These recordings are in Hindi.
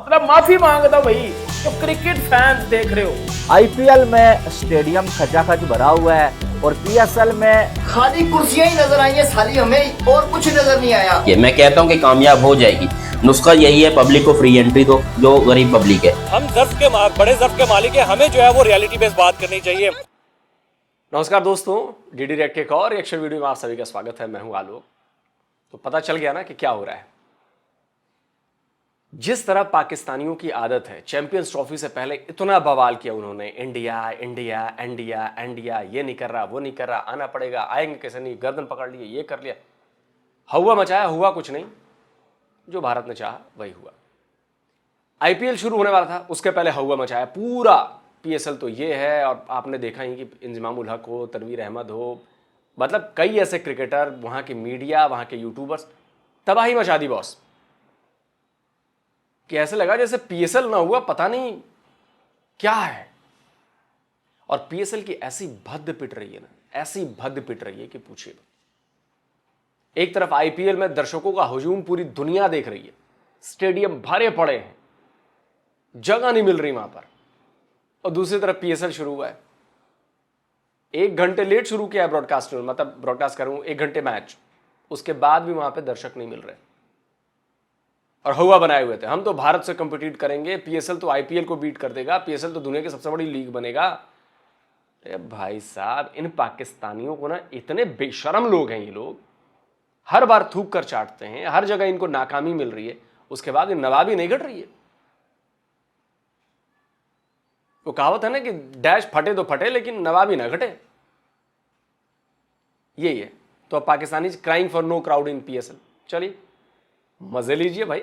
मतलब माफी मांगता हूं भाई, जो क्रिकेट फैंस देख रहे हो। आईपीएल में स्टेडियम खचाखच भरा हुआ है और पीएसएल में खाली कुर्सियां ही नजर आई है साली, हमें और कुछ नजर नहीं आया। ये मैं कहता हूँ कि कामयाब हो जाएगी। नुस्खा यही है, पब्लिक को फ्री एंट्री दो, जो गरीब पब्लिक है। हम बड़े ज़र्फ के मालिक है, हमें जो है वो रियलिटी बेस्ड बात करनी चाहिए। नमस्कार दोस्तों, डीडी रिएक्ट के एक और रिएक्शन वीडियो में आप सभी का स्वागत है। मैं हूं आलोक। तो पता चल गया ना कि क्या हो रहा है। जिस तरह पाकिस्तानियों की आदत है, चैंपियंस ट्रॉफी से पहले इतना बवाल किया उन्होंने, इंडिया इंडिया इंडिया इंडिया, ये नहीं कर रहा, वो नहीं कर रहा, आना पड़ेगा, आएंगे कैसे नहीं, गर्दन पकड़ लिए, ये कर लिया, हवा मचाया, हुआ कुछ नहीं। जो भारत ने चाहा वही हुआ। आईपीएल शुरू होने वाला था, उसके पहले हवा मचाया पूरा। पीएसएल तो ये है, और आपने देखा ही कि इंजमाम उल हक हो, तनवीर अहमद हो, मतलब कई ऐसे क्रिकेटर, वहां की मीडिया, वहां के यूट्यूबर्स, तबाही मचा दी बॉस। कि ऐसे लगा जैसे पीएसएल ना हुआ, पता नहीं क्या है। और पीएसएल की ऐसी भद्द पिट रही है ना, ऐसी भद्द पिट रही है कि पूछिए। एक तरफ आईपीएल में दर्शकों का हुजूम पूरी दुनिया देख रही है, स्टेडियम भरे पड़े हैं, जगह नहीं मिल रही वहां पर। और दूसरी तरफ पीएसएल शुरू हुआ है, 1 घंटे लेट शुरू किया है ब्रॉडकास्टर, मतलब ब्रॉडकास्ट करूं 1 घंटे मैच, उसके बाद भी वहां पे दर्शक नहीं मिल रहे। और हुआ बनाए हुए थे, हम तो भारत से कंपीट करेंगे, पीएसएल तो आईपीएल को बीट कर देगा, पीएसएल तो दुनिया की सबसे बड़ी लीग बनेगा। अरे भाई साहब, इन पाकिस्तानियों को ना, इतने बेशरम लोग हैं ये लोग, हर बार थूक कर चाटते हैं, हर जगह इनको नाकामी मिल रही है, उसके बाद नवाबी नहीं घट रही है। वो कहावत है ना कि डैश फटे तो फटे लेकिन नवाबी ना घटे, यही है। तो अब Pakistani crying for know crowd in PSL. चलिए मजे लीजिए भाई,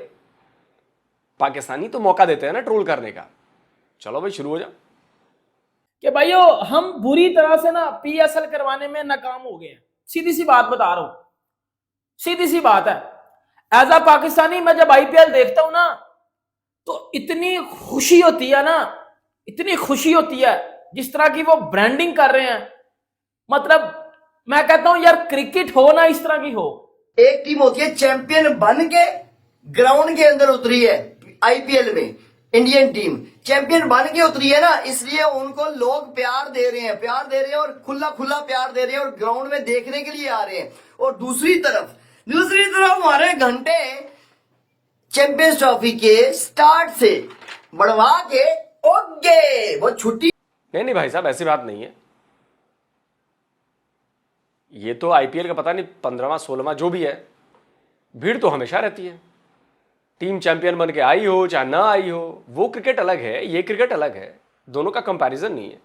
पाकिस्तानी तो मौका देते हैं ना ट्रोल करने का। चलो भाई शुरू हो जाओ। कि भाइयों, हम बुरी तरह से ना पीएसएल करवाने में नाकाम हो गए हैं। सीधी सी बात बता रहा हूं, सीधी सी बात है। एज अ पाकिस्तानी मैं जब आईपीएल देखता हूं ना, तो इतनी खुशी होती है ना, इतनी खुशी होती है। जिस तरह की वो ब्रांडिंग कर रहे हैं, मतलब मैं कहता हूं यार, क्रिकेट हो ना इस तरह की हो। एक टीम होती है चैंपियन बन के ग्राउंड के अंदर उतरी है आईपीएल में, इंडियन टीम चैंपियन बन के उतरी है ना, इसलिए उनको लोग प्यार दे रहे हैं और खुला खुला प्यार दे रहे हैं और ग्राउंड में देखने के लिए आ रहे हैं। और दूसरी तरफ हमारे घंटे चैंपियंस ट्रॉफी के स्टार्ट से बढ़वा के ओके वो छुट्टी। नहीं भाई साहब, ऐसी बात नहीं है। ये तो आईपीएल का पता नहीं 15वां 16वां जो भी है, भीड़ तो हमेशा रहती है। टीम चैंपियन बन के आई हो चाहे ना आई हो, वो क्रिकेट अलग है, ये क्रिकेट अलग है, दोनों का कंपैरिजन नहीं है।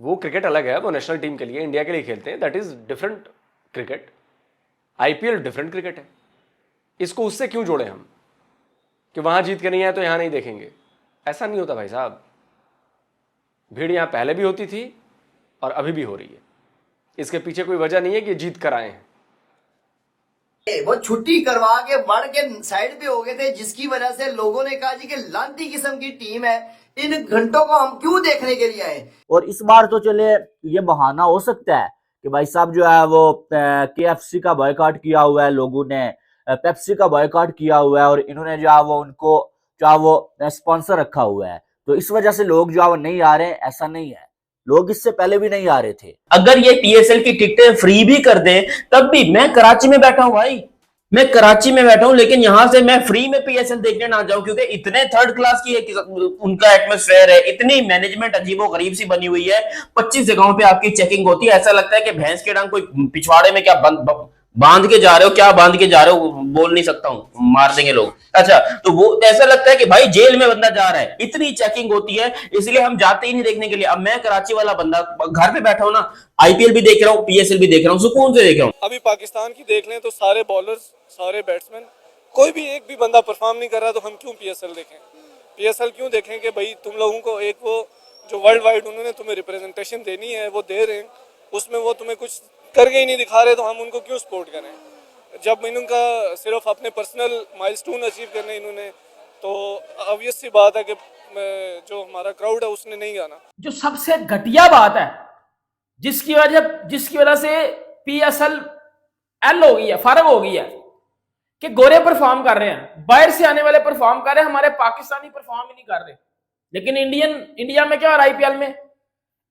वो क्रिकेट अलग है, वो नेशनल टीम के लिए, इंडिया के लिए खेलते हैं, that is different cricket. IPL different cricket है। इसको उससे क्यों जोड़े हम कि वहां जीत के नहीं आए तो यहां नहीं देखेंगे? ऐसा नहीं होता भाई साहब। भीड़ यहां पहले भी होती थी और अभी भी हो रही है। इसके पीछे कोई वजह नहीं है कि जीत कर आए हैं। वो छुट्टी करवा के बढ़ के साइड पे हो गए थे, जिसकी वजह से लोगों ने कहा जी कि लांती किस्म की टीम है, इन घंटों को हम क्यों देखने के लिए आए। और इस बार तो चले ये बहाना हो सकता है कि भाई साहब जो है वो केएफसी का बॉयकॉट किया हुआ है, लोगों ने पेप्सी का बॉयकॉट किया हुआ है, और इन्होंने जो है वो उनको जो है वो स्पॉन्सर रखा हुआ है, तो इस वजह से लोग जो है वो नहीं आ रहे हैं। ऐसा नहीं है, लोग इससे पहले भी नहीं आ रहे थे। अगर ये पीएसएल की टिकटें फ्री भी कर दें, तब भी मैं कराची में बैठा हूं भाई, मैं कराची में बैठा हूं, लेकिन यहां से मैं फ्री में पीएसएल देखने ना जाऊं, क्योंकि इतने थर्ड क्लास की उनका एटमॉस्फेयर है, इतनी मैनेजमेंट अजीबो गरीब सी बनी हुई है। 25 जगहों पे आपकी चेकिंग होती है, ऐसा लगता है कि भैंस के डांग कोई पिछवाड़े में क्या बांध के जा रहे हो, क्या बांध के जा रहे हो बोल नहीं सकता हूं, मार देंगे लोग। अच्छा, तो वो ऐसा लगता है कि भाई जेल में बंदा जा रहा है, इतनी चेकिंग होती है, इसलिए हम जाते ही नहीं देखने के लिए। अब मैं कराची वाला बंदा घर पे बैठा हूं ना, आईपीएल भी देख रहा हूं, पीएसएल भी देख रहा हूं, सुकून से देख रहा हूं। अभी पाकिस्तान की देख लें तो सारे बॉलर्स, सारे बैट्समैन, कोई भी एक भी बंदा परफॉर्म नहीं कर रहा, तो हम क्यों पीएसएल देखें? पीएसएल क्यों देखें कि भाई तुम लोगों को एक वो जो वर्ल्ड वाइड उन्होंने तुम्हें रिप्रेजेंटेशन देनी है वो दे रहे हैं, उसमें वो तुम्हें कुछ करके ही नहीं दिखा रहे, तो हम उनको क्यों सपोर्ट करें? जब इनका सिर्फ अपने पर्सनल माइलस्टोन अचीव करने इन्होंने, तो ऑब्वियस सी बात है कि जो हमारा क्राउड है उसने नहीं गाना। जो सबसे घटिया बात है, जिसकी वजह से पीएसएल एल हो गई है, फर्क हो गई है, कि गोरे परफॉर्म कर रहे हैं, बाहर से आने वाले परफॉर्म कर रहे हैं, हमारे पाकिस्तानी परफॉर्म ही नहीं कर रहे। लेकिन इंडिया में क्या हो रहा है, आईपीएल में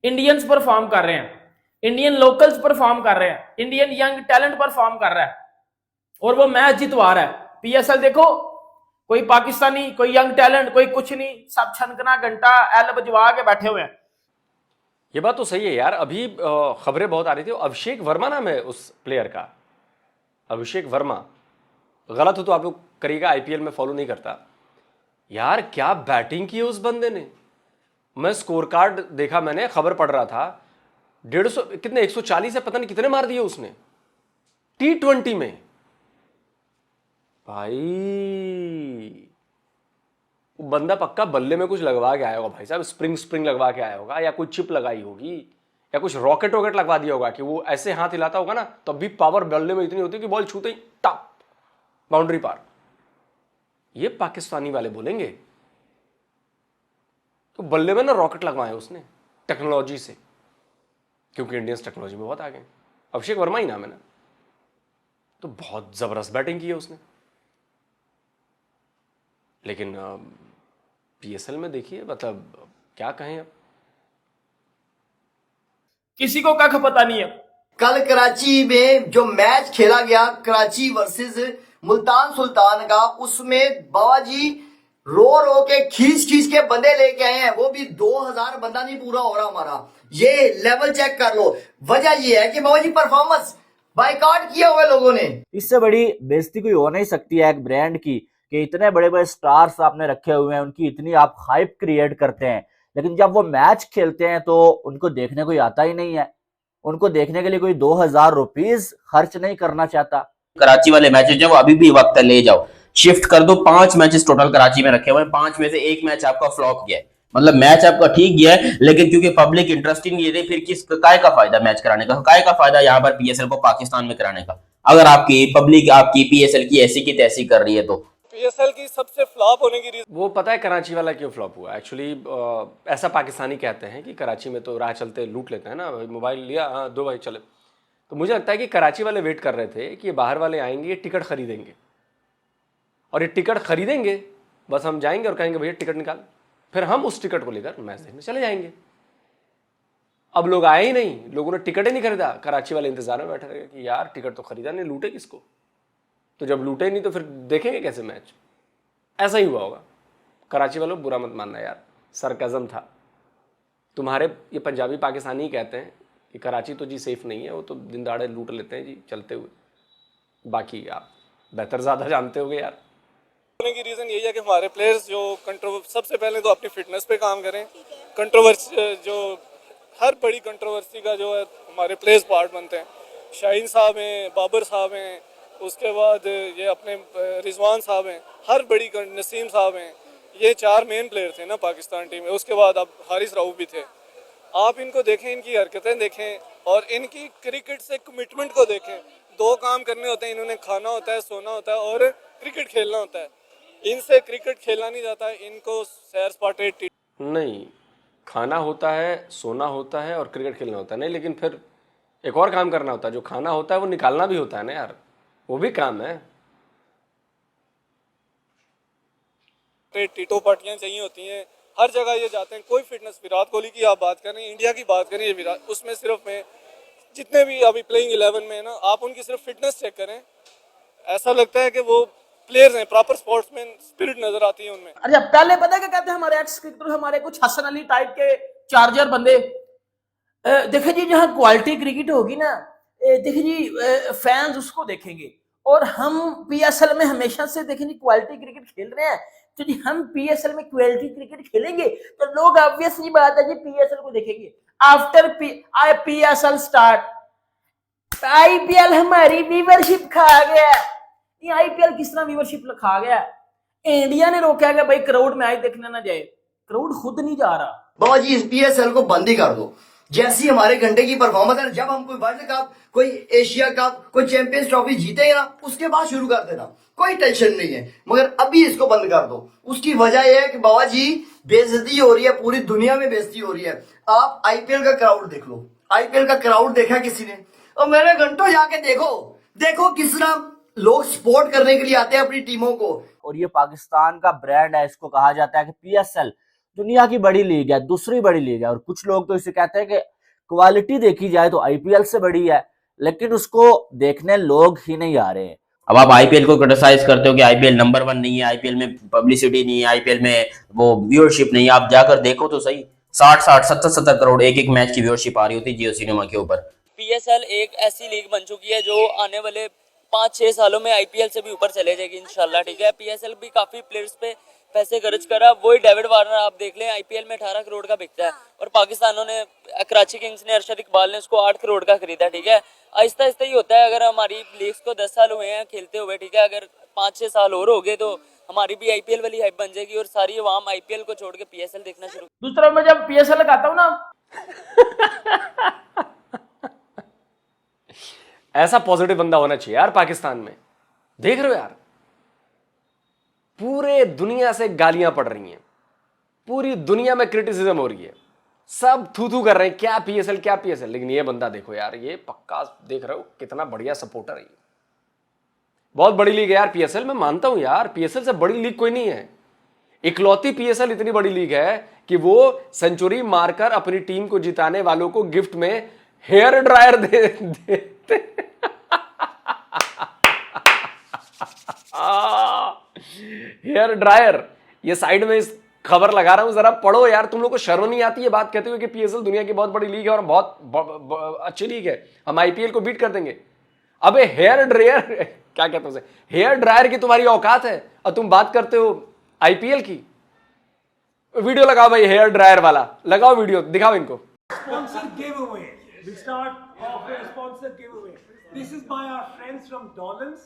इंडियंस परफॉर्म कर रहे हैं, इंडियन लोकल्स परफॉर्म कर रहे हैं, इंडियन यंग टैलेंट परफॉर्म कर रहा है और वो मैच जितवा रहा है। पीएसएल देखो, कोई पाकिस्तानी, कोई यंग टैलेंट, कोई कुछ नहीं, सब छनकना घंटा एल बजवा के बैठे हुए हैं। ये बात तो सही है यार। अभी खबरें बहुत आ रही थी, अभिषेक वर्मा नाम है उस प्लेयर का, अभिषेक वर्मा। गलत हो तो आप लोग करिएगा, आईपीएल में फॉलो नहीं करता यार। क्या बैटिंग की है उस बंदे ने। मैं स्कोर कार्ड देखा, मैंने खबर पढ़ रहा था, 150 कितने 140 है पता नहीं कितने मार दिए उसने T20 में। भाई वो बंदा पक्का बल्ले में कुछ लगवा के आया होगा भाई साहब, स्प्रिंग लगवा के आया होगा, या कोई चिप लगाई होगी, या कुछ रॉकेट लगवा दिया होगा कि वो ऐसे हाथ हिलाता होगा ना, तब भी पावर बल्ले में इतनी होती है कि बॉल छूते ही टप बाउंड्री पार। ये पाकिस्तानी वाले बोलेंगे तो बल्ले में ना रॉकेट लगवाए उसने टेक्नोलॉजी से, क्योंकि इंडियंस टेक्नोलॉजी में बहुत आगे हैं। अभिषेक वर्मा ही नाम है ना, तो बहुत जबरदस्त बैटिंग की है उसने। लेकिन पीएसएल में देखिए, मतलब क्या कहें अब, किसी को कख पता नहीं है। कल कराची में जो मैच खेला गया, कराची वर्सेस मुल्तान सुल्तान का, उसमें बाबा जी रो रो के खींच के बंदे लेके आए हैं, वो भी 2000 बंदा नहीं पूरा हो रहा हमारा। ये लेवल चेक कर लो। वजह ये है कि बाबा जी परफॉर्मेंस बाइकआउट किया हुआ लोगों ने। इससे बड़ी बेइज्जती कोई हो नहीं सकती है एक ब्रांड की, कि इतने बड़े बड़े स्टार्स आपने रखे हुए हैं, उनकी इतनी आप हाइप क्रिएट करते हैं, लेकिन जब वो मैच खेलते हैं तो उनको देखने कोई आता ही नहीं है। उनको देखने के लिए कोई 2000 रुपीज खर्च नहीं करना चाहता। कराची वाले मैचेस जब अभी भी वक्त है, ले जाओ, शिफ्ट कर दो। 5 मैचेस टोटल कराची में रखे हुए हैं, 5 में से 1 मैच आपका फ्लॉप गया है। मतलब मैच आपका ठीक गया है, लेकिन क्योंकि पब्लिक इंटरेस्ट ही नहीं है, फिर किस काय का फायदा मैच कराने का, काय का फायदा यहाँ पर पीएसएल को पाकिस्तान में कराने का, अगर आपकी पब्लिक आपकी पीएसएल की ऐसी की तैसी कर रही है तो। पीएसएल की सबसे फ्लॉप होने की रीजन वो पता है कराची वाला क्यों फ्लॉप हुआ एक्चुअली। ऐसा पाकिस्तानी कहते हैं कि कराची में तो राह चलते लूट लेते हैं ना, मोबाइल लिया, हाँ दो भाई चले। तो मुझे लगता है कि कराची वाले वेट कर रहे थे कि ये बाहर वाले आएंगे, ये टिकट खरीदेंगे, और ये टिकट खरीदेंगे, बस हम जाएंगे और कहेंगे भैया टिकट निकाल, फिर हम उस टिकट को लेकर मैच देखने चले जाएंगे। अब लोग आए ही नहीं, लोगों ने टिकट ही नहीं खरीदा, कराची वाले इंतजार में बैठे रहे कि यार टिकट तो खरीदा नहीं, लूटे किसको। तो जब लूटे नहीं तो फिर देखेंगे कैसे मैच। ऐसा ही हुआ होगा। कराची वालों बुरा मत मानना यार, सरकज़म था तुम्हारे। ये पंजाबी पाकिस्तानी ही कहते हैं कि कराची तो जी सेफ नहीं है, वो तो दिन दहाड़े लूट लेते हैं जी चलते हुए। बाकी आप बेहतर ज़्यादा जानते होगे यार। होने की रीजन यही है कि हमारे प्लेयर्स जो सबसे पहले तो अपनी फिटनेस पे काम करें। कंट्रोवर्सी जो हर बड़ी कंट्रोवर्सी का जो है हमारे प्लेयर्स पार्ट बनते हैं। शाहीन साहब हैं, बाबर साहब हैं, उसके बाद ये अपने रिजवान साहब हैं, हर बड़ी नसीम साहब हैं, ये 4 मेन प्लेयर थे ना पाकिस्तान टीम में। उसके बाद अब हारिस राऊफ भी थे। आप इनको देखें, इनकी हरकतें देखें और इनकी क्रिकेट से कमिटमेंट को देखें। 2 काम करने होते हैं, इन्होंने खाना होता है, सोना होता है और क्रिकेट खेलना होता है। इनसे क्रिकेट खेला नहीं जाता है, इनको सैर सपाटे नहीं, खाना होता है, सोना होता है और क्रिकेट खेलना होता है नहीं, लेकिन फिर एक और काम करना होता है। जो खाना होता है वो निकालना भी होता है ना यार, वो भी काम है। टीटो पार्टियां चाहिए होती हैं, हर जगह ये जाते हैं। कोई फिटनेस, विराट कोहली की आप बात करें, इंडिया की बात करें, ये विराट, उसमें सिर्फ में जितने भी अभी प्लेइंग 11 में है ना, आप उनकी सिर्फ फिटनेस चेक करें, ऐसा लगता है कि वो प्लेयर्स हैं, प्रॉपर स्पोर्ट्समैन स्पिरिट नजर आती है उनमें। अच्छा, पहले पता है क्या कहते हैं हमारे एक्स क्रिकेटर, हमारे कुछ हसन अली टाइप के चार्जर बंदे, देखिए जी जहां क्वालिटी क्रिकेट होगी ना, देखिए जी फैंस उसको देखेंगे। और हम पीएसएल में हमेशा से देखें जी क्वालिटी क्रिकेट खेल रहे हैं, तो जी हम पीएसएल में क्वालिटी क्रिकेट खेलेंगे तो लोग ऑब्वियस ये बात है जी पीएसएल को देखेंगे। आफ्टर पीएसएल स्टार्ट आईपीएल हमारी व्यूअरशिप खा गया। ये आईपीएल किस तरह व्यूअरशिप खा गया? इंडिया ने रोका है कि भाई क्राउड मैच देखने ना जाए, क्राउड खुद नहीं जा रहा। बाबा जी इस पीएसएल को बंद ही कर दो। जैसी हमारे घंटे की परफॉर्मेंस है, जब हम कोई वर्ल्ड कप, कोई एशिया कप, कोई चैंपियंस ट्रॉफी जीतेंगे ना, उसके बाद शुरू कर देना, कोई टेंशन नहीं है। मगर अभी इसको बंद कर दो। उसकी वजह यह है कि बाबा जी बेइज्जती हो रही है, पूरी दुनिया में बेइज्जती हो रही है। आप आईपीएल का क्राउड देख लो, आईपीएल का क्राउड देखा किसी ने? और मेरे घंटों जाके देखो किस तरह लोग सपोर्ट करने के लिए आते हैं अपनी टीमों को। और ये पाकिस्तान का ब्रांड है, इसको कहा जाता है कि पीएसएल दुनिया की बड़ी लीग है, दूसरी बड़ी लीग है। और कुछ लोग तो इसे कहते हैं कि क्वालिटी देखी जाए तो आईपीएल से बड़ी है, लेकिन उसको देखने लोग ही नहीं आ रहे हैं। अब आप आईपीएल को क्रिटिसाइज करते हो कि आईपीएल नंबर 1 नहीं है, आईपीएल में पब्लिसिटी नहीं है, आईपीएल में वो व्यूअरशिप नहीं है। आप जाकर देखो तो सही, 60-60, 70-70 करोड़ एक एक मैच की व्यूअरशिप आ रही होती है जियो सिनेमा के ऊपर। पीएसएल एक ऐसी लीग बन चुकी है जो आने वाले 5-6 सालों में आईपीएल से भी ऊपर चले जाएगी इंशाल्लाह, ठीक है। पीएसएल भी काफी प्लेयर्स पे पैसे खर्च करा, वही डेविड वार्नर आप देख लें आईपीएल में 18 करोड़ का बिकता है, और पाकिस्तानों ने कराची किंग्स ने अरशद इकबाल ने उसको 8 करोड़ का खरीदा, ठीक है। आहिस्ता आहिस्ता ही होता है। अगर हमारी लीग्स को 10 साल हुए हैं खेलते हुए, ठीक है, अगर 5-6 साल और हो गए तो हमारी भी आईपीएल वाली हाइप बन जाएगी और सारी अवाम आईपीएल को छोड़ के पीएसएल देखना शुरू। दूसरी तरफ मैं जब पीएसएल लगाता हूँ ना, ऐसा पॉजिटिव बंदा होना चाहिए यार पाकिस्तान में। देख रहे हो यार, पूरे दुनिया से गालियां पड़ रही हैं, पूरी दुनिया में क्रिटिसिज्म हो रही है, सब थू थू कर रहे हैं क्या पीएसएल क्या पीएसएल, लेकिन ये बंदा देखो यार, ये पक्का देख रहे हो कितना बढ़िया सपोर्टर है ये। बहुत बड़ी लीग है यार पीएसएल, मैं मानता हूं यार, पीएसएल से बड़ी लीग कोई नहीं है। इकलौती पीएसएल इतनी बड़ी लीग है कि वो सेंचुरी मारकर अपनी टीम को जिताने वालों को गिफ्ट में हेयर ड्रायर देते हेयर ड्रायर। ये साइड में इस खबर लगा रहा हूं, जरा पढ़ो यार। तुम लोग को शर्म नहीं आती ये बात कहते हुए कि पीएसएल दुनिया की बहुत बड़ी लीग है और बहुत अच्छी लीग है, हम आईपीएल को बीट कर देंगे। अबे हेयर ड्रायर क्या कहते हैं उसे, हेयर ड्रायर की तुम्हारी औकात है और तुम बात करते हो आईपीएल की। वीडियो लगाओ भाई, हेयर ड्रायर वाला लगाओ वीडियो, दिखाओ इनको। Sponsor giveaway. We start off with a sponsor giveaway. This is by our friends from Dollans.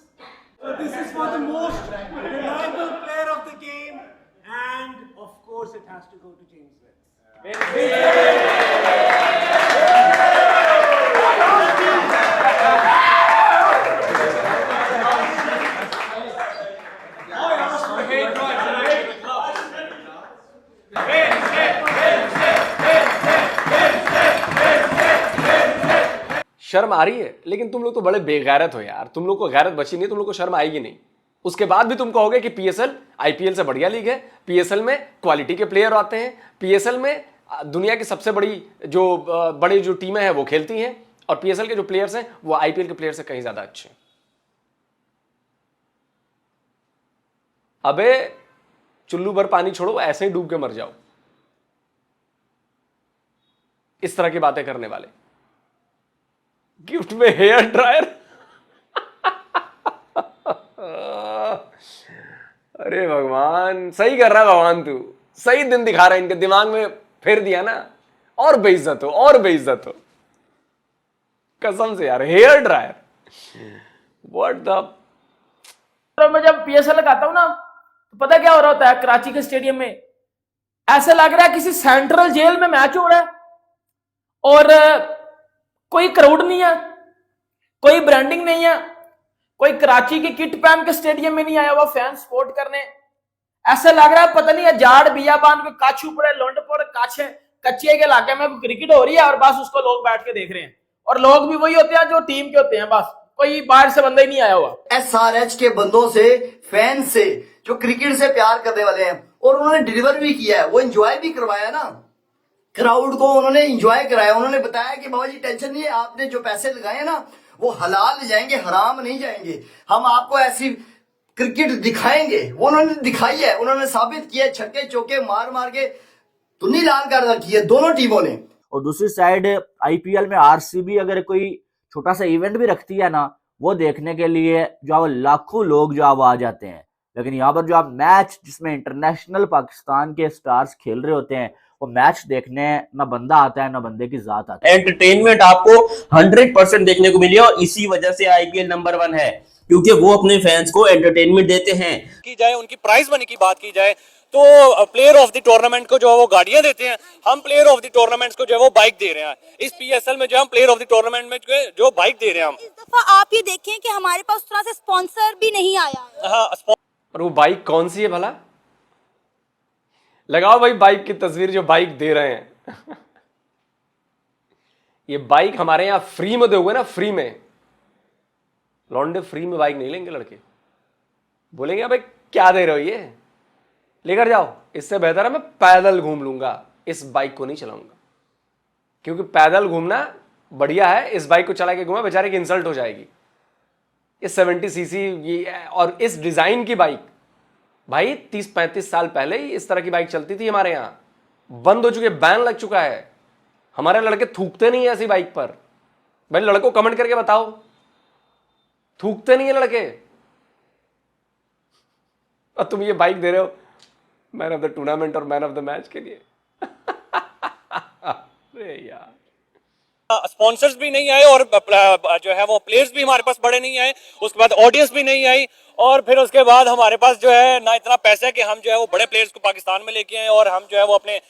So this is for the most reliable player of the game, and of course it has to go to James Webb. शर्म आ रही है, लेकिन तुम लोग तो बड़े बेगैरत हो यार, तुम लोग को गैरत बची नहीं, तुम लोग को शर्म आएगी नहीं। उसके बाद भी तुम कहोगे कि पीएसएल आईपीएल से बढ़िया लीग है, पीएसएल में क्वालिटी के प्लेयर आते हैं, पीएसएल में दुनिया की सबसे बड़ी जो टीमें हैं वो खेलती हैं, और पीएसएल के जो प्लेयर्स हैं वो आईपीएल के प्लेयर से कहीं ज्यादा अच्छे हैं। अबे चुल्लू भर पानी छोड़ो, ऐसे ही डूब के मर जाओ, इस तरह की बातें करने वाले। गिफ्ट में हेयर ड्रायर अरे भगवान, सही कर रहा है भगवान, तू सही दिन दिखा रहा है, इनके दिमाग में फेर दिया ना, और बेइज्जत हो और बेइज्जत हो कसम से यार। Hair dryer what the. मैं जब पीएसएल लगाता हूं ना, तो पता क्या हो रहा होता है कराची के स्टेडियम में, ऐसा लग रहा है किसी सेंट्रल जेल में मैच हो रहा है, और कोई क्राउड नहीं है, कोई ब्रांडिंग नहीं है, कोई कराची की किट पहन के स्टेडियम में नहीं आया हुआ फैन सपोर्ट करने। ऐसा लग रहा है पता नहीं है जाड़ बियाबान के काछू पड़े लोंडपुर काछे कच्चे के इलाके में क्रिकेट हो रही है, और बस उसको लोग बैठ के देख रहे हैं, और लोग भी वही होते हैं जो टीम के होते हैं, बस कोई बाहर से बंदा ही नहीं आया हुआ। एसआरएच के बंदों से, फैन से, जो क्रिकेट से प्यार करने वाले हैं, और उन्होंने डिलीवर भी किया है, वो एंजॉय भी करवाया ना, क्राउड को उन्होंने एंजॉय कराया। उन्होंने बताया कि बाबा जी टेंशन नहीं है, आपने जो पैसे लगाए ना वो हलाल जाएंगे, हराम नहीं जाएंगे, हम आपको ऐसी क्रिकेट दिखाएंगे। वो उन्होंने दिखाई है, उन्होंने साबित किया, छक्के चौके मार मार के धुनी लाल कर रखी है दोनों टीमों ने। और दूसरी साइड आईपीएल में आरसीबी अगर कोई छोटा सा इवेंट भी रखती है ना, वो देखने के लिए जो लाखों लोग जो आ जाते हैं। लेकिन यहाँ पर जो आप मैच जिसमें इंटरनेशनल पाकिस्तान के स्टार्स खेल रहे होते हैं, वो मैच देखने ना बंदा आता है ना बंदे की जात आता है। एंटरटेनमेंट आपको 100% देखने को मिली, और इसी वजह से आईपीएल नंबर 1 है, क्योंकि वो अपने फैंस को एंटरटेनमेंट देते हैं। की जाए उनकी प्राइज मनी की बात की जाए तो प्लेयर ऑफ द टूर्नामेंट को जो है वो गाड़ियां देते हैं, हम प्लेयर ऑफ द टूर्नामेंट्स को जो है वो बाइक दे रहे हैं। इस पीएसएल में जो हम प्लेयर ऑफ द टूर्नामेंट में जो बाइक दे रहे हैं हम। इस दफा आप ये देखें कि हमारे पास उस तरह से स्पॉन्सर भी नहीं आया है। हाँ, और वो बाइक कौन सी है भला, लगाओ भाई बाइक की तस्वीर जो बाइक दे रहे हैं ये बाइक हमारे यहां फ्री में दोगे ना, फ्री में, लौंडे फ्री में बाइक नहीं लेंगे लड़के, बोलेंगे अबे क्या दे रहे हो, ये लेकर जाओ, इससे बेहतर है मैं पैदल घूम लूंगा, इस बाइक को नहीं चलाऊंगा। क्योंकि पैदल घूमना बढ़िया है, इस बाइक को चला के घूमा बेचारे की इंसल्ट हो जाएगी। ये 70 सीसी ये और इस डिजाइन की बाइक, भाई 30-35 साल पहले ही इस तरह की बाइक चलती थी हमारे यहाँ, बंद हो चुकी है, बैन लग चुका है। हमारे लड़के थूकते नहीं है ऐसी बाइक पर। भाई लड़कों कमेंट करके बताओ, थूकते नहीं है लड़के, और तुम ये बाइक दे रहे हो मैन ऑफ द टूर्नामेंट और मैन ऑफ द मैच के लिए। अरे यार, स्पॉन्सर्स भी नहीं आए और जो है वो प्लेयर्स भी हमारे पास बड़े नहीं आए, उसके बाद ऑडियंस भी नहीं आई, और फिर उसके बाद हमारे पास जो है ना इतना पैसा है कि हम जो है वो बड़े प्लेयर्स को पाकिस्तान में लेके आए और हम जो है वो अपने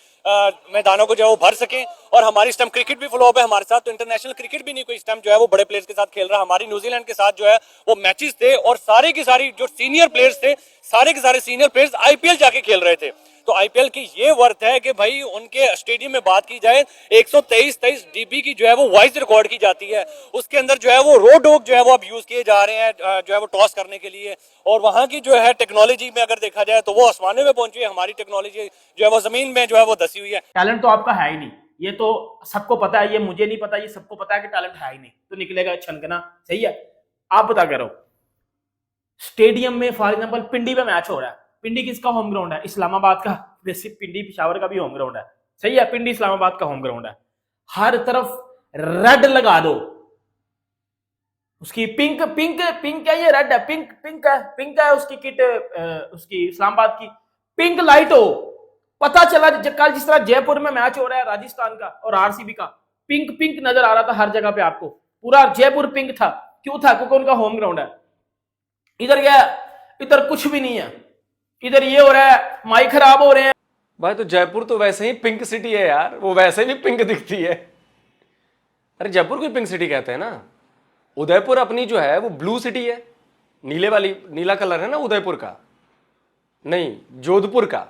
मैदानों को जो है वो भर सकें। और हमारी इस टाइम क्रिकेट भी फ्लॉप है हमारे साथ, तो इंटरनेशनल क्रिकेट भी नहीं कोई इस टाइम जो है वो बड़े प्लेयर्स के साथ खेल रहा। हमारी न्यूजीलैंड के साथ जो है वो मैचेस थे और सारे की सारी जो सीनियर प्लेयर्स थे, सारे के सारे सीनियर प्लेयर्स आईपीएल जाके खेल रहे थे। तो आईपीएल की ये वर्थ है कि भाई उनके स्टेडियम में बात की जाए 123 डीबी की जो है वो वॉइस रिकॉर्ड की जाती है, उसके अंदर जो है वो रो डॉग जो है वो अब यूज किए जा रहे हैं जो है वो टॉस करने के लिए। और वहां की जो है टेक्नोलॉजी में अगर देखा जाए तो वो आसमानों में पहुंची है, हमारी टेक्नोलॉजी जो है वो जमीन में जो है वो धसी हुई है। टैलेंट तो आपका है ही नहीं, ये तो सबको पता है, ये मुझे नहीं पता, ये सबको पता है कि टैलेंट है ही नहीं, तो निकलेगा छनकना। सही है, आप बता करो। स्टेडियम में फॉर एग्जाम्पल पिंडी में मैच हो रहा है, पिंडी किसका होम ग्राउंड है? इस्लामाबाद का। वैसे पिंडी पेशावर का भी होम ग्राउंड है, सही है, पिंडी इस्लामाबाद का होम ग्राउंड है। हर तरफ रेड लगा दो, उसकी पिंक पिंक पिंक है, ये रेड है, पिंक पिंक है, पिंक है उसकी किट, उसकी इस्लामाबाद की पिंक लाइट हो। पता चला कल जिस तरह जयपुर में मैच हो रहा है राजस्थान का और आरसीबी का, पिंक पिंक नजर आ रहा था हर जगह पे आपको, पूरा जयपुर पिंक था। क्यों था? क्योंकि उनका होम ग्राउंड है। इधर क्या, इधर कुछ भी नहीं है, इधर ये हो रहा है, माइक खराब हो रहे हैं। भाई तो जयपुर तो वैसे ही पिंक सिटी है यार, वो वैसे भी पिंक दिखती है। अरे जयपुर को पिंक सिटी कहते हैं ना। उदयपुर अपनी जो है वो ब्लू सिटी है, नीले वाली, नीला कलर है ना उदयपुर का, नहीं जोधपुर का,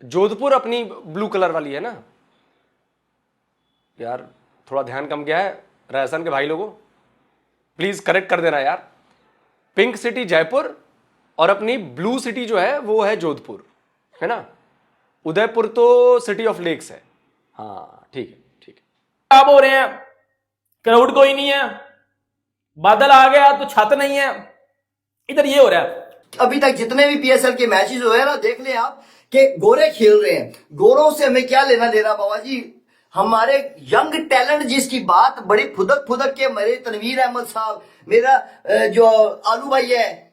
जोधपुर अपनी ब्लू कलर वाली है ना। यार थोड़ा ध्यान कम गया है राजस्थान के भाई लोगों, प्लीज करेक्ट कर देना यार। पिंक सिटी जयपुर और अपनी ब्लू सिटी जो है वो है जोधपुर, है ना। उदयपुर तो सिटी ऑफ लेक्स है। हाँ ठीक है ठीक है। खराब हो रहे हैं, क्राउड कोई नहीं है, बादल आ गया तो छत नहीं है, इधर ये हो रहा है। अभी तक जितने भी पीएसएल के मैचेस हुए हैं ना, देख लें आप कि गोरे खेल रहे हैं। गोरों से हमें क्या लेना देना बाबा जी। हमारे यंग टैलेंट जिसकी बात बड़ी फुदक फुदक के, मेरे तनवीर अहमद साहब, मेरा जो आलू भाई है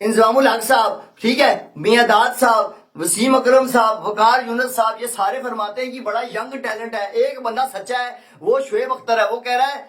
इंजमामुल हक साहब, ठीक है, मियादाद साहब, वसीम अकरम साहब, वकार यूनुस साहब, ये सारे फरमाते हैं कि बड़ा यंग टैलेंट है। एक बंदा सच्चा है, वो शुएब अख्तर है, वो कह रहा है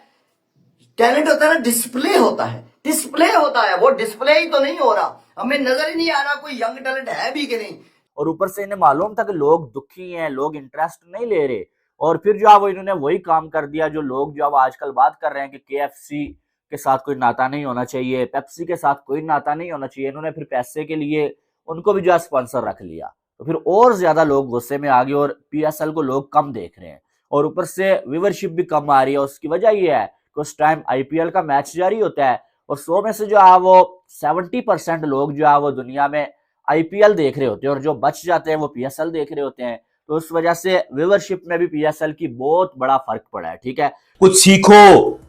टैलेंट होता है ना डिस्प्ले होता है, डिस्प्ले होता है, वो डिस्प्ले ही तो नहीं हो रहा। हमें नजर ही नहीं आ रहा कोई यंग टैलेंट है भी कि नहीं। और ऊपर से इन्हें मालूम था कि लोग दुखी हैं, लोग इंटरेस्ट नहीं ले रहे, और फिर जो है वो इन्होंने वही काम कर दिया जो लोग जो अब आजकल बात कर रहे हैं कि केएफसी के साथ कोई नाता नहीं होना चाहिए, पेप्सी के साथ कोई नाता नहीं होना चाहिए। इन्होंने फिर पैसे के लिए उनको भी जो है स्पॉन्सर रख लिया, तो फिर और ज्यादा लोग गुस्से में आ गए और पीएसएल को लोग कम देख रहे हैं, और ऊपर से व्यूवरशिप भी कम आ रही है। उसकी वजह यह है कि उस टाइम आईपीएल का मैच जारी होता है और 100 में से जो है वो 70% लोग जो है वो दुनिया में आईपीएल देख रहे होते हैं, और जो बच जाते हैं वो पीएसएल देख रहे होते हैं। तो उस वजह से व्यूवरशिप में भी पीएसएल की बहुत बड़ा फर्क पड़ा है। ठीक है, कुछ सीखो,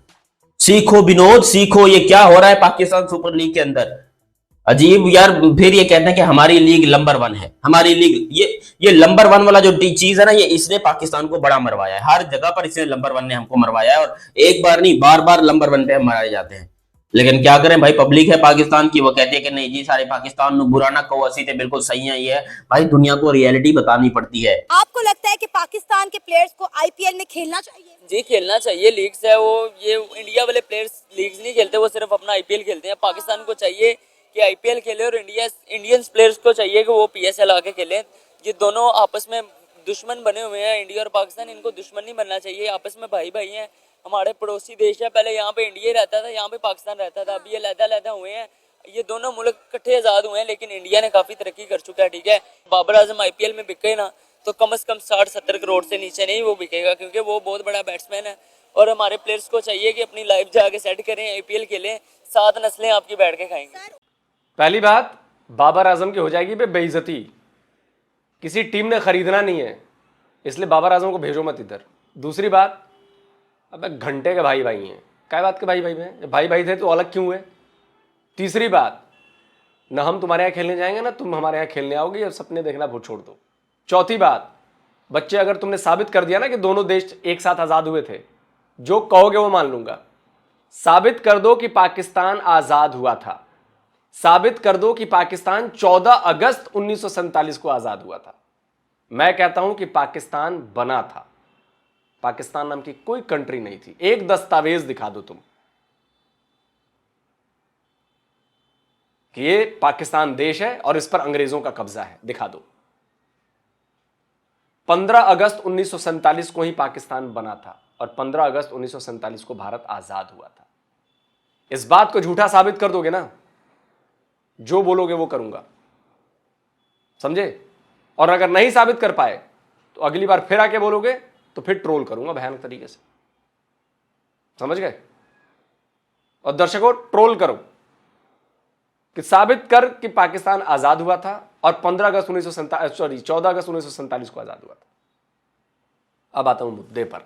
सीखो विनोद, सीखो। ये क्या हो रहा है पाकिस्तान सुपर लीग के अंदर? अजीब यार। फिर ये कहते हैं कि हमारी लीग नंबर 1 है, हमारी लीग, ये नंबर 1 वाला जो चीज है ना, ये इसने पाकिस्तान को बड़ा मरवाया है। हर जगह पर इसने नंबर 1 ने हमको मरवाया है, और एक बार नहीं बार बार नंबर 1 पे हम मराए जाते हैं। लेकिन क्या करें भाई, पब्लिक है पाकिस्तान की, वो कहते हैं कि नहीं जी सारे पाकिस्तान बुरा ना कहो, असी ते बिल्कुल सही है। ये भाई दुनिया को रियलिटी बतानी पड़ती है। आपको लगता है कि पाकिस्तान के प्लेयर्स को आईपीएल में खेलना चाहिए? जी खेलना चाहिए, लीग्स है वो, ये इंडिया वाले प्लेयर्स लीग्स नहीं खेलते, वो सिर्फ अपना आईपीएल खेलते हैं। पाकिस्तान को चाहिए कि आईपीएल खेले, और इंडियंस प्लेयर्स को चाहिए कि वो पीएसएल आके खेलें। ये दोनों आपस में दुश्मन बने हुए हैं, इंडिया और पाकिस्तान, इनको दुश्मन नहीं बनना चाहिए, आपस में भाई भाई हैं। हमारे पड़ोसी देश है, पहले यहाँ पे इंडिया रहता था, यहाँ पे पाकिस्तान रहता था, अभी ये लहदा हुए हैं। ये दोनों मुल्क इकट्ठे आजाद हुए हैं, लेकिन इंडिया ने काफी तरक्की कर चुका है। ठीक है, बाबर आजम आईपीएल में बिके ना तो कम से कम 60-70 करोड़ से नीचे नहीं वो बिकेगा, क्योंकि वो बहुत बड़ा बैट्समैन है और हमारे प्लेयर्स को चाहिए कि अपनी लाइफ जाके सेट करें, IPL खेलें, 7 नस्लें आपकी बैठ के खाएंगे। पहली बात, बाबर आजम की हो जाएगी बेइज्जती। किसी टीम ने खरीदना नहीं है, इसलिए बाबर आजम को भेजो मत इधर। दूसरी बात, अबे घंटे के भाई भाई हैं, क्या बात के भाई भाई हैं? जब भाई भाई थे तो अलग क्यों हुए? तीसरी बात, ना हम तुम्हारे यहाँ खेलने जाएंगे ना तुम हमारे यहाँ खेलने आओगे, अब सपने देखना भूल छोड़ दो। चौथी बात, बच्चे अगर तुमने साबित कर दिया ना कि दोनों देश एक साथ आजाद हुए थे, जो कहोगे वो मान लूंगा। साबित कर दो कि पाकिस्तान आजाद हुआ था, साबित कर दो कि पाकिस्तान 14 अगस्त 1947 को आजाद हुआ था। मैं कहता हूं कि पाकिस्तान बना था, पाकिस्तान नाम की कोई कंट्री नहीं थी। एक दस्तावेज दिखा दो तुम कि ये पाकिस्तान देश है और इस पर अंग्रेजों का कब्जा है, दिखा दो। 15 अगस्त 1947 को ही पाकिस्तान बना था और 15 अगस्त 1947 को भारत आजाद हुआ था। इस बात को झूठा साबित कर दोगे ना, जो बोलोगे वो करूंगा, समझे? और अगर नहीं साबित कर पाए तो अगली बार फिर आके बोलोगे तो फिर ट्रोल करूंगा भयानक तरीके से, समझ गए? और दर्शकों, ट्रोल करो कि साबित कर कि पाकिस्तान आजाद हुआ था और 14 अगस्त 1947 को आजाद हुआ था। अब आता हूं मुद्दे पर।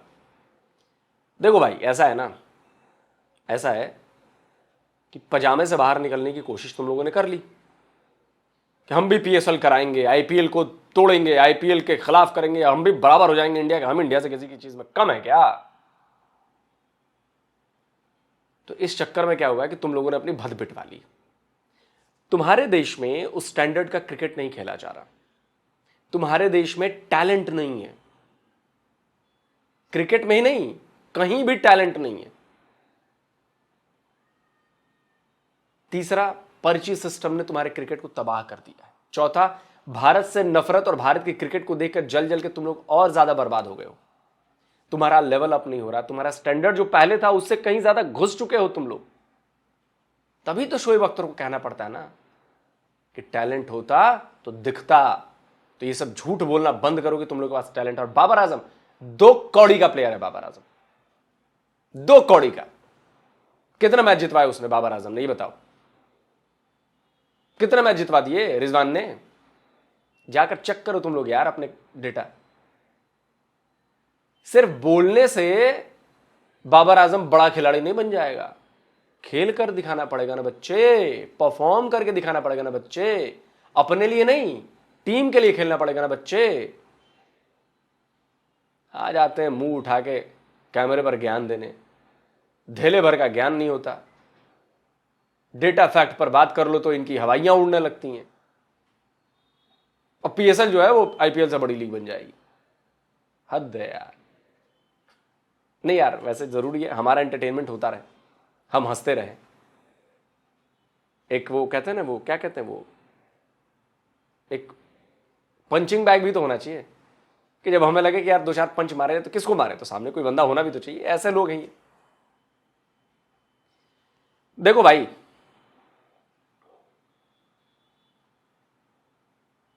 देखो भाई, ऐसा है ना, ऐसा है कि पजामे से बाहर निकलने की कोशिश तुम लोगों ने कर ली कि हम भी PSL कराएंगे, IPL को तोड़ेंगे, IPL के खिलाफ करेंगे, हम भी बराबर हो जाएंगे इंडिया के। हम इंडिया से किसी की चीज में कम है क्या? तो इस चक्कर में क्या हुआ कि तुम लोगों ने अपनी भद पिटवा ली। तुम्हारे देश में उस स्टैंडर्ड का क्रिकेट नहीं खेला जा रहा, तुम्हारे देश में टैलेंट नहीं है, क्रिकेट में ही नहीं, कहीं भी टैलेंट नहीं है। तीसरा, पर्ची सिस्टम ने तुम्हारे क्रिकेट को तबाह कर दिया है। चौथा, भारत से नफरत और भारत की क्रिकेट को देखकर जल जल के तुम लोग और ज्यादा बर्बाद हो गए हो। तुम्हारा लेवल अप नहीं हो रहा, तुम्हारा स्टैंडर्ड जो पहले था उससे कहीं ज्यादा घुस चुके हो तुम लोग। तभी तो शोएब अख्तर को कहना पड़ता है ना कि टैलेंट होता तो दिखता। तो ये सब झूठ बोलना बंद करो कि तुम लोग के पास टैलेंट है। और बाबर आजम 2 कौड़ी का प्लेयर है। बाबर आजम 2 कौड़ी का। कितना मैच जितवाया उसने बाबर आजम ने, ये बताओ? कितने मैच जितवा दिए रिजवान ने? जाकर चेक करो तुम लोग यार अपने डेटा। सिर्फ बोलने से बाबर आजम बड़ा खिलाड़ी नहीं बन जाएगा, खेल कर दिखाना पड़ेगा ना बच्चे, परफॉर्म करके दिखाना पड़ेगा ना बच्चे। अपने लिए नहीं, टीम के लिए खेलना पड़ेगा ना बच्चे। आ जाते हैं मुंह उठा के कैमरे पर ज्ञान देने, धेले भर का ज्ञान नहीं होता। डेटा फैक्ट पर बात कर लो तो इनकी हवाइयां उड़ने लगती हैं। और PSL जो है वो IPL से बड़ी लीग बन जाएगी। हद है यार। नहीं यार, वैसे जरूरी है हमारा एंटरटेनमेंट होता रहे, हम हंसते रहे। एक वो कहते हैं ना, वो क्या कहते हैं, वो एक पंचिंग बैग भी तो होना चाहिए कि जब हमें लगे कि यार 2-4 पंच मारे तो किसको मारे, तो सामने कोई बंदा होना भी तो चाहिए। ऐसे लोग हैं ये। देखो भाई,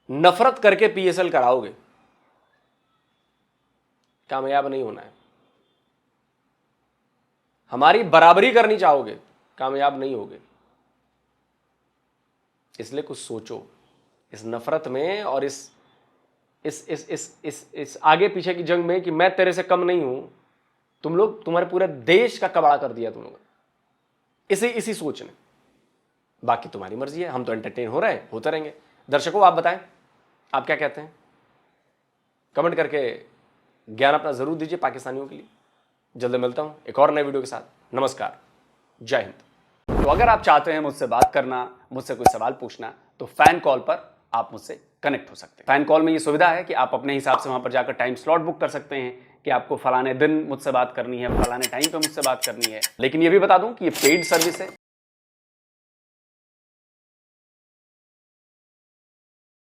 नफरत करके PSL कराओगे, कामयाब नहीं होना है। हमारी बराबरी करनी चाहोगे, कामयाब नहीं होगे। इसलिए कुछ सोचो इस नफरत में और इस आगे पीछे की जंग में कि मैं तेरे से कम नहीं हूं। तुम लोग, तुम्हारे पूरे देश का कबाड़ा कर दिया तुम लोग इसी सोच ने। बाकी तुम्हारी मर्जी है, हम तो एंटरटेन हो रहे हैं, होते रहेंगे। दर्शकों, आप बताएं आप क्या कहते हैं, कमेंट करके ज्ञान अपना जरूर दीजिए पाकिस्तानियों के लिए। जल्द मिलता हूं एक और नए वीडियो के साथ। नमस्कार, जय हिंद। तो अगर आप चाहते हैं मुझसे बात करना, मुझसे कोई सवाल पूछना, तो फैन कॉल पर आप मुझसे कनेक्ट हो सकते हैं। फैन कॉल में ये सुविधा है कि आप अपने हिसाब से वहां पर जाकर टाइम स्लॉट बुक कर सकते हैं कि आपको फलाने दिन मुझसे बात करनी है, फलाने टाइम पे मुझसे बात करनी है। लेकिन ये भी बता दूं कि ये पेड सर्विस है,